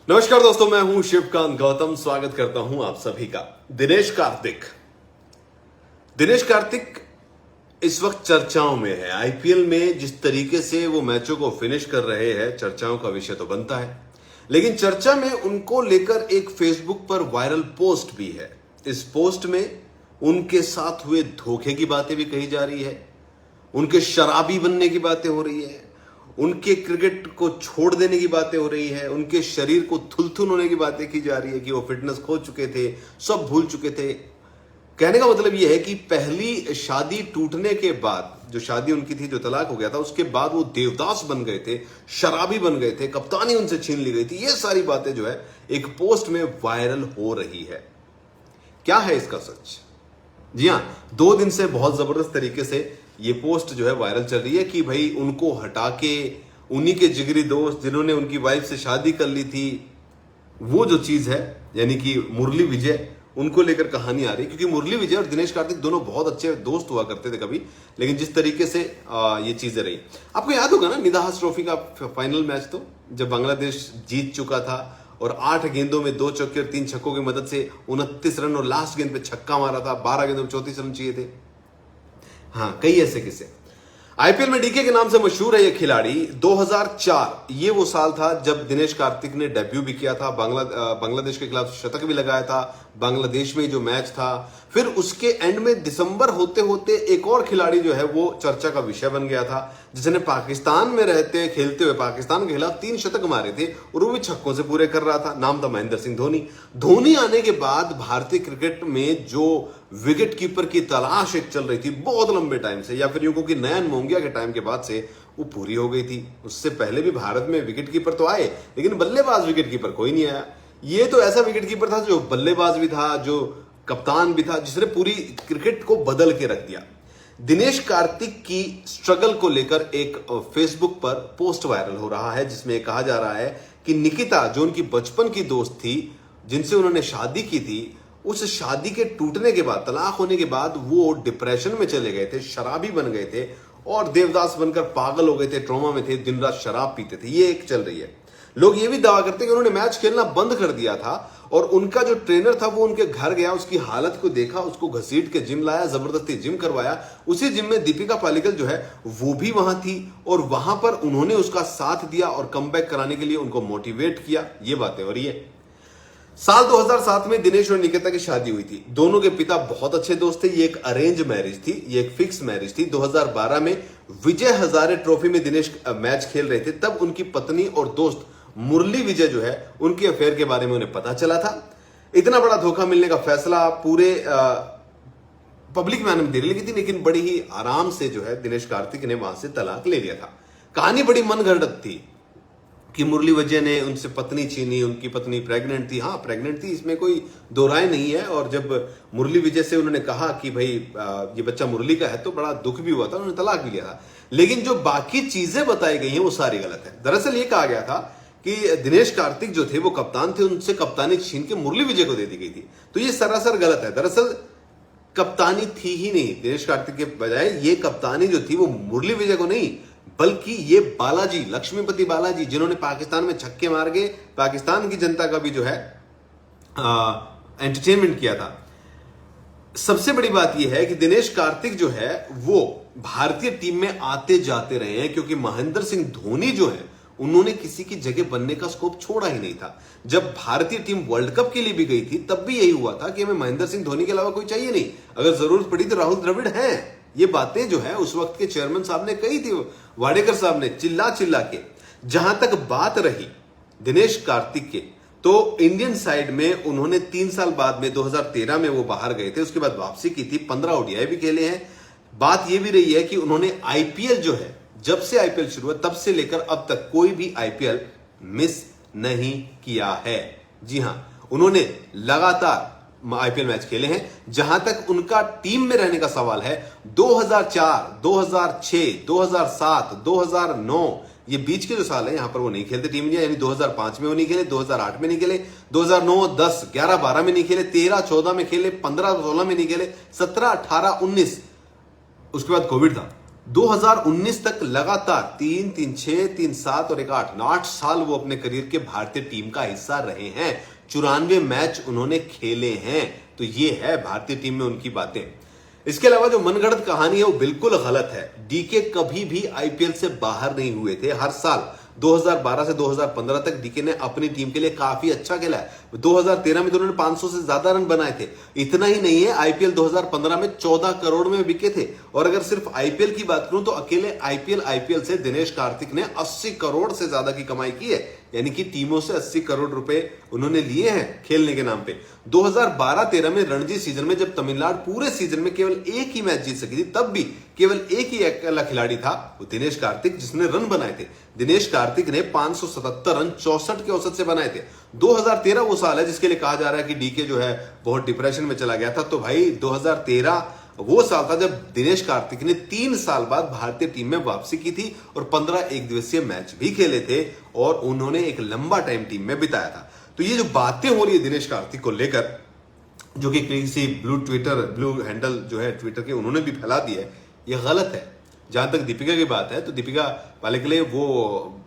नमस्कार दोस्तों, मैं हूं शिवकांत गौतम। स्वागत करता हूं आप सभी का। दिनेश कार्तिक इस वक्त चर्चाओं में है। आईपीएल में जिस तरीके से वो मैचों को फिनिश कर रहे हैं, चर्चाओं का विषय तो बनता है। लेकिन चर्चा में उनको लेकर एक फेसबुक पर वायरल पोस्ट भी है। इस पोस्ट में उनके साथ हुए धोखे की बातें भी कही जा रही है, उनके शराबी बनने की बातें हो रही है, उनके क्रिकेट को छोड़ देने की बातें हो रही है, उनके शरीर को थुलथुल होने की बातें की जा रही है कि वो फिटनेस खो चुके थे, सब भूल चुके थे। कहने का मतलब यह है कि पहली शादी टूटने के बाद, जो शादी उनकी थी, जो तलाक हो गया था, उसके बाद वो देवदास बन गए थे, शराबी बन गए थे, कप्तानी उनसे छीन ली गई थी। ये सारी बातें जो है एक पोस्ट में वायरल हो रही है। क्या है इसका सच? जी हां, 2 दिन से बहुत जबरदस्त तरीके से ये पोस्ट जो है वायरल चल रही है कि भाई उनको हटा के उन्हीं के जिगरी दोस्त जिन्होंने उनकी वाइफ से शादी कर ली थी, वो जो चीज है, यानी कि मुरली विजय, उनको लेकर कहानी आ रही है। क्योंकि मुरली विजय और दिनेश कार्तिक दोनों बहुत अच्छे दोस्त हुआ करते थे कभी, लेकिन जिस तरीके से ये चीजें रही, आपको याद होगा ना निदाहस ट्रॉफी का फाइनल मैच, तो जब बांग्लादेश जीत चुका था और 8 गेंदों में 2 चौके और 3 छक्कों की मदद से 29 रन और लास्ट गेंद पे छक्का मारा था। 12 गेंदों में 34 रन चाहिए थे। हाँ, कई ऐसे किस्से। आईपीएल में डीके के नाम से मशहूर है ये खिलाड़ी। 2004 ये वो साल था जब दिनेश कार्तिक ने डेब्यू भी किया था, बांग्लादेश के खिलाफ शतक भी लगाया था, बांग्लादेश में जो मैच था। फिर उसके एंड में दिसंबर होते होते एक और खिलाड़ी जो है वो चर्चा का विषय बन गया था, जिसने पाकिस्तान में रहते खेलते हुए पाकिस्तान के खिलाफ 3 शतक मारे थे और वो भी छक्कों से पूरे कर रहा था। नाम था महेंद्र सिंह धोनी। धोनी आने के बाद भारतीय क्रिकेट में जो विकेट कीपर की तलाश एक चल रही थी बहुत लंबे टाइम से, या फिर यूं कि नयन मोंगिया के टाइम के बाद से, वो पूरी हो गई थी। उससे पहले भी भारत में विकेट कीपर तो आए, लेकिन बल्लेबाज विकेट कीपर कोई नहीं आया। ये तो ऐसा विकेट कीपर था जो बल्लेबाज भी था, जो कप्तान भी था, जिसने पूरी क्रिकेट को बदल के रख दिया। दिनेश कार्तिक की स्ट्रगल को लेकर एक फेसबुक पर पोस्ट वायरल हो रहा है, जिसमें कहा जा रहा है कि निकिता, जो उनकी बचपन की दोस्त थी, जिनसे उन्होंने शादी की थी, उस शादी के टूटने के बाद, तलाक होने के बाद वो डिप्रेशन में चले गए थे, शराबी बन गए थे और देवदास बनकर पागल हो गए थे, ट्रॉमा में थे, दिन रात शराब पीते थे। ये एक चल रही है। लोग ये भी दावा करते हैं कि उन्होंने मैच खेलना बंद कर दिया था और उनका जो ट्रेनर था वो उनके घर गया, उसकी हालत को देखा, उसको घसीट के जिम लाया, जबरदस्ती जिम करवाया। उसी जिम में दीपिका पालिकल जो है वो भी वहां थी और वहां पर उन्होंने उसका साथ दिया और कमबैक कराने के लिए उनको मोटिवेट किया। ये बातें हो रही है। साल 2007 में दिनेश और निकिता की शादी हुई थी। दोनों के पिता बहुत अच्छे दोस्त थे। ये एक अरेंज मैरिज थी, ये एक फिक्स मैरिज थी। 2012 में विजय हजारे ट्रॉफी में दिनेश मैच खेल रहे थे, तब उनकी पत्नी और दोस्त मुरली विजय जो है उनके अफेयर के बारे में उन्हें पता चला था। इतना बड़ा धोखा मिलने का फैसला पूरे पब्लिक में आनंद दे रही थी, लेकिन बड़ी ही आराम से जो है दिनेश कार्तिक ने वहां से तलाक ले लिया था। कहानी बड़ी मनगढ़ंत थी कि मुरली विजय ने उनसे पत्नी छीनी, उनकी पत्नी प्रेग्नेंट थी। हाँ, प्रेग्नेंट थी, इसमें कोई दो राय नहीं है। और जब मुरली विजय से उन्होंने कहा कि भाई ये बच्चा मुरली का है, तो बड़ा दुख भी हुआ था, उन्होंने तलाक भी लिया था। लेकिन जो बाकी चीजें बताई गई हैं वो सारी गलत है। दरअसल ये कहा गया था कि दिनेश कार्तिक जो थे वो कप्तान थे, उनसे कप्तानी छीन के मुरली विजय को दे दी गई थी। तो ये सरासर गलत है। दरअसल कप्तानी थी ही नहीं, दिनेश कार्तिक के बजाय ये कप्तानी जो थी वो मुरली विजय को नहीं, बल्कि ये बालाजी, लक्ष्मीपति बालाजी, जिन्होंने पाकिस्तान में छक्के मार के पाकिस्तान की जनता का भी जो है एंटरटेनमेंट किया था। सबसे बड़ी बात यह है कि दिनेश कार्तिक जो है वो भारतीय टीम में आते जाते रहे हैं, क्योंकि महेंद्र सिंह धोनी जो है उन्होंने किसी की जगह बनने का स्कोप छोड़ा ही नहीं था। जब भारतीय टीम वर्ल्ड कप के लिए भी गई थी, तब भी यही हुआ था कि हमें महेंद्र सिंह धोनी के अलावा कोई चाहिए नहीं, अगर जरूरत पड़ी तो राहुल द्रविड़ हैं। ये बातें जो है उस वक्त के चेयरमैन साहब ने कही थी, वाडेकर साहब ने चिल्ला चिल्ला के। जहां तक बात रही दिनेश कार्तिक के, तो इंडियन साइड में उन्होंने 3 साल बाद में 2013 में वो बाहर गए थे, उसके बाद वापसी की थी, 15 ओडीआई भी खेले हैं। बात यह भी रही है कि उन्होंने आईपीएल जो है, जब से आईपीएल शुरू हुआ तब से लेकर अब तक कोई भी आईपीएल मिस नहीं किया है। जी हां, उन्होंने लगातार आईपीएल मैच खेले हैं। जहां तक उनका टीम में रहने का सवाल है, 2004, 2006, 2007, 2009 ये बीच के जो साल है, यहां पर वो नहीं खेलते टीम इंडिया, यानी 2005 में वो नहीं खेले, 2008 में नहीं खेले, 2009, 10, 11, 12 में नहीं खेले, 13, 14 में खेले, 15, 16 में नहीं खेले, 17, 18, 19 उसके बाद कोविड था, 2019 तक लगातार 3, 3, 6, 3, 7 और 1, 8, 8 साल वो अपने करियर के भारतीय टीम का हिस्सा रहे हैं। 94 मैच उन्होंने खेले हैं। तो ये है भारतीय टीम में उनकी बातें। इसके अलावा जो मनगढ़ंत कहानी है वो बिल्कुल गलत है। डीके कभी भी आईपीएल से बाहर नहीं हुए थे। हर साल 2012 से 2015 तक डीके ने अपनी टीम के लिए काफी अच्छा खेला है। 2013 में तो उन्होंने 500 से ज्यादा रन बनाए थे। इतना ही नहीं है, आईपीएल 2015 में 14 करोड़ में बिके थे। और अगर सिर्फ आईपीएल की बात करूं तो अकेले आईपीएल से दिनेश कार्तिक ने 80 करोड़ से ज्यादा की कमाई की है। यानी कि टीमों से 80 करोड़ रुपए उन्होंने लिए हैं खेलने के नाम पे। 2012-13 में रणजी सीजन में जब तमिलनाडु पूरे सीजन में केवल एक ही मैच जीत सकी थी, तब भी केवल एक ही अकेला खिलाड़ी था, वो दिनेश कार्तिक, जिसने रन बनाए थे। दिनेश कार्तिक ने 577 रन 64 के औसत से बनाए थे। 2013 वो साल है जिसके लिए कहा जा रहा है कि डीके जो है बहुत डिप्रेशन में चला गया था। तो भाई 2013 वो साल था जब दिनेश कार्तिक ने 3 साल बाद भारतीय टीम में वापसी की थी और 15 एक दिवसीय मैच भी खेले थे और उन्होंने एक लंबा टाइम टीम में बिताया था। तो ये जो बातें हो रही है दिनेश कार्तिक को लेकर, जो कि किसी ब्लू हैंडल जो है ट्विटर के उन्होंने भी फैला दिया है, ये गलत है। जहां तक दीपिका की बात है तो दीपिका पालिकले वो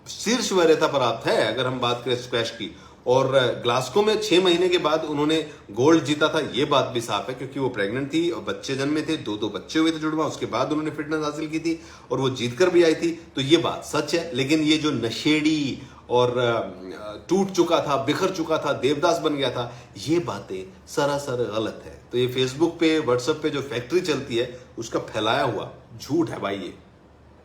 शीर्ष वरीयता प्राप्त है अगर हम बात करें स्क्वैश की। और ग्लास्को में 6 महीने के बाद उन्होंने गोल्ड जीता था, ये बात भी साफ है, क्योंकि वो प्रेग्नेंट थी और बच्चे जन्मे थे, 2 बच्चे हुए थे जुड़वा, उसके बाद उन्होंने फिटनेस हासिल की थी और वो जीत कर भी आई थी। तो ये बात सच है। लेकिन ये जो नशेड़ी और टूट चुका था, बिखर चुका था, देवदास बन गया था, ये बातें सरासर गलत है। तो ये फेसबुक पे, व्हाट्सएप पे जो फैक्ट्री चलती है उसका फैलाया हुआ झूठ है भाई ये।